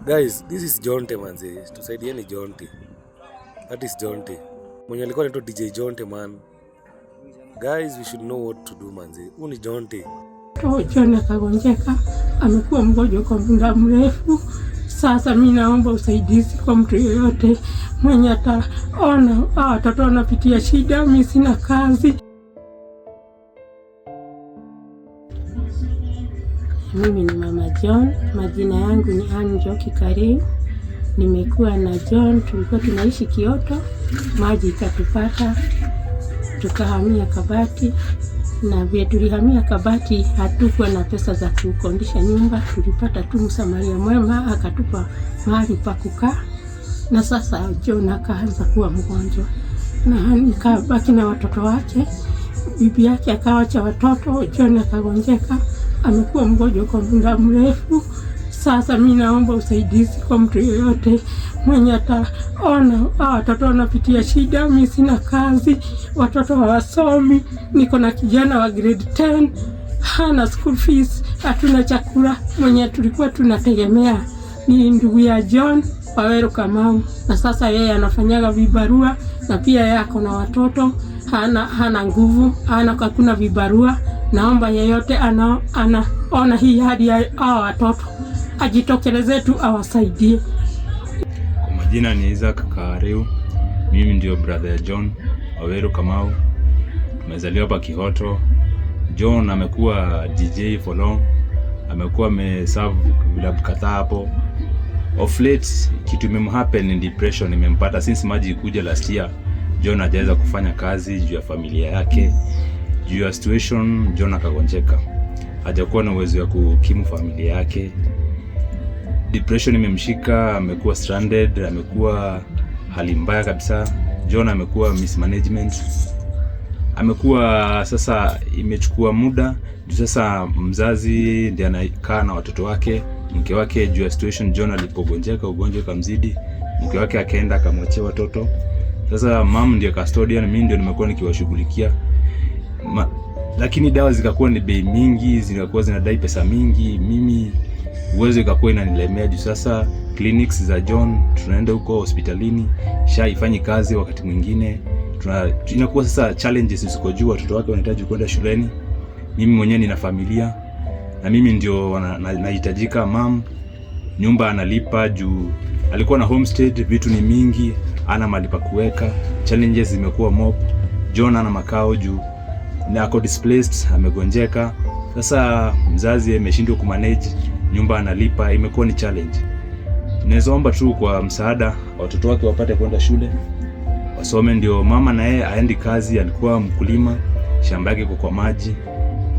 Guys, this is Jonte manze. Tusaidieni Jonte. That is Jonte. Mwenye alikuwa anaitwa DJ Jonte man. Guys, we should know what to do manze. Huyu ni Jonte. John akagonjeka, amekuwa mgonjwa kwa muda mrefu. Sasa mimi naomba usaidizi kwa mtu yeyote mwenye ataona watoto wanapitia shida, mimi sina kazi. Mimi ni Mama John, majina yangu ni Anne Njoki Kariu. Nimekuwa na John, tulikuwa tunaishi Kyoto, maji ikatupata, tukahamia Kabati. Na vile tulihamia Kabati hatukuwa na pesa za kukondisha nyumba, tulipata tu msamaria mwema akatupa mahali pa kukaa. Na sasa John akaanza kuwa mgonjwa, na nikabaki na watoto wake. Bibi yake akawacha watoto, John akagonjeka, amekuwa mgonjwa kwa muda mrefu. Sasa mimi naomba usaidizi kwa mtu yeyote mwenye ataona watoto wanapitia shida, mimi sina kazi, watoto hawasomi, niko na kijana wa grade 10, hana school fees, hatuna chakula. Mwenye tulikuwa tunategemea ni ndugu ya John, Waweru Kamau, na sasa yeye anafanyaga vibarua na pia yeye ako na watoto, hana nguvu, hakuna vibarua. Naomba yeyote anaona hii hadi ya watoto ajitokeleze tu awasaidie. Kwa majina ni Isaac Kariu. Mimi ndio brother ya John Waweru Kamau. Tumezaliwa hapa Kyoto. John amekuwa DJ for long. Amekuwa ameserve vilabu kadhaa hapo. Of late kitu imemhappen in depression imempata since maji ikuja last year. John hajaweza kufanya kazi juu ya familia yake. Juu ya situation John akagonjeka. Hajakuwa na uwezo wa kukimu familia yake. Depression imemshika, amekuwa stranded, amekuwa hali mbaya kabisa. John amekuwa mismanagement. Amekuwa sasa imechukua muda. Sasa mzazi ndiye anakaa na watoto wake. Mke wake juu ya situation John alipogonjeka, ugonjwa ukamzidi. Mke wake akaenda akamwachia watoto. Sasa mom ndiye custodian, mimi ndio nimekuwa nikiwashughulikia. Lakini dawa zikakuwa ni bei mingi, zinakuwa zinadai pesa mingi. Mimi uwezo ikakuwa inanilemea juu sasa clinics za John tunaenda huko hospitalini haifanyi kazi wakati mwingine. Inakuwa sasa challenges usikojua watoto wake wanahitaji kwenda shuleni. Mimi mwenyewe nina familia na mimi ndio nahitajika. Mom nyumba analipa juu alikuwa na homestead, vitu ni mingi, ana mali pa kuweka. Challenges zimekuwa mob. John ana makao juu na ako displaced, amegonjeka. Sasa mzazi ameshindwa kumanage, nyumba analipa, imekuwa ni challenge. Naomba tu kwa msaada watoto wake wapate kwenda shule, wasome. Ndio mama na yeye aendi kazi, alikuwa mkulima, shamba yake kwa maji.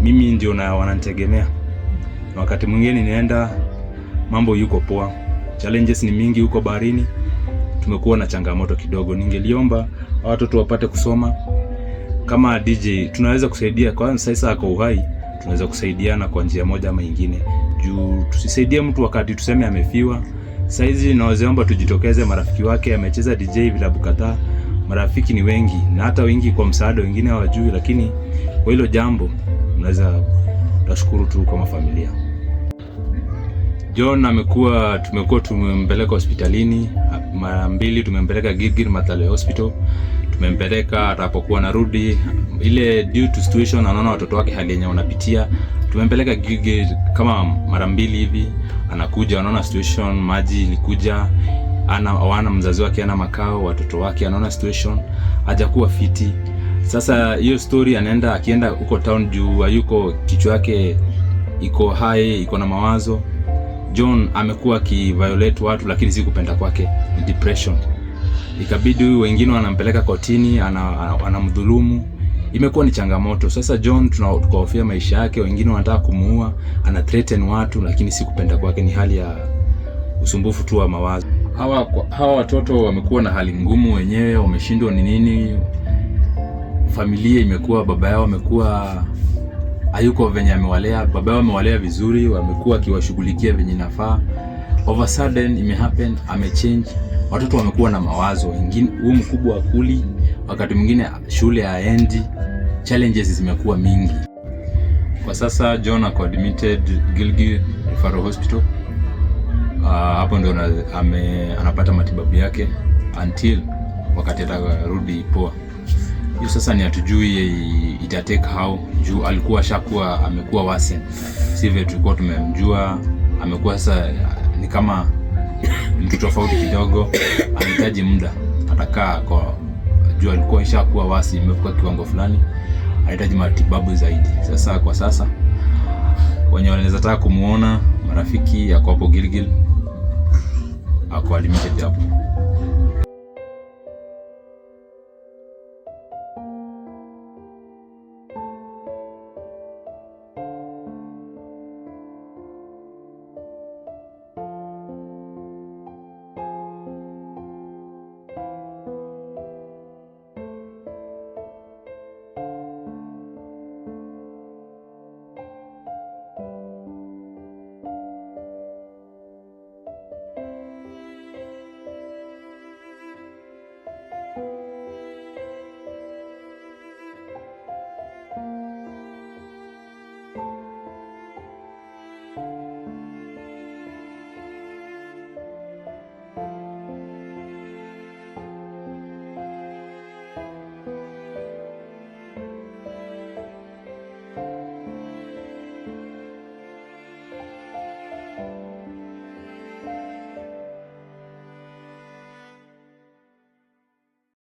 Mimi ndio wananitegemea. Na wakati mwingine nienda mambo yuko poa. Challenges ni mingi huko baharini. Tumekuwa na changamoto kidogo. Ningeliomba watoto wapate kusoma. Kama DJ tunaweza kusaidia kwa sasa ako uhai, tunaweza kusaidiana kwa njia moja ama nyingine. Juu tusisaidie mtu wakati tuseme amefiwa. Saizi naomba tujitokeze, marafiki wake amecheza DJ vilabu kadhaa. Marafiki ni wengi na hata wengi kwa msaada, wengine hawajui, lakini kwa hilo jambo tunaweza tashukuru tu kama familia. John tumekuwa tumempeleka hospitalini mara 2, tumempeleka Gilgil Mathare Hospital. Tumempeleka atapokuwa narudi ile due to situation, anaona watoto wake hali yenye wanapitia. Tumempeleka Gilgil kama mara 2 hivi, anakuja anaona situation, maji ilikuja, wana mzazi wake ana makao, watoto wake anaona situation, hajakuwa fiti. Sasa hiyo story akienda huko town juu hayuko, kichwa yake iko high, iko na mawazo. John amekuwa kiviolate watu, lakini si kupenda kwake, ni depression. Ikabidi wengine wanampeleka kotini, anamdhulumu. Imekuwa ni changamoto. Sasa John tunahofia maisha yake, wengine wanataka kumuua, ana threaten watu, lakini si kupenda kwake, ni hali ya usumbufu tu wa mawazo. Hawa watoto wamekuwa na hali ngumu wenyewe, wameshindwa ni nini. Familia imekuwa, baba yao amekuwa hayuko venye amewalea. Baba yao amewalea vizuri, wamekuwa akiwashughulikia venye nafaa. Over sudden imehappen, amechange. Watoto wamekuwa na mawazo, wengine mkubwa akuli, wakati mwingine shule haendi. Challenges zimekuwa mingi. Kwa sasa John ako admitted Gilgil Referral Hospital. hapo ndo anapata matibabu yake until wakati atarudi poa. Hiyo sasa ni hatujui itatake how, juu alikuwa amekuwa worsen. Sivyo tulikuwa tumemjua, amekuwa sasa ni kama mtu tofauti kidogo, anahitaji muda. Atakaa kwa juu alikuwa ishakuwa wasi, imefika kiwango fulani, anahitaji matibabu zaidi. Sasa kwa sasa wenye wanaweza taka kumuona, marafiki yako hapo Gilgil, ako admitted hapo.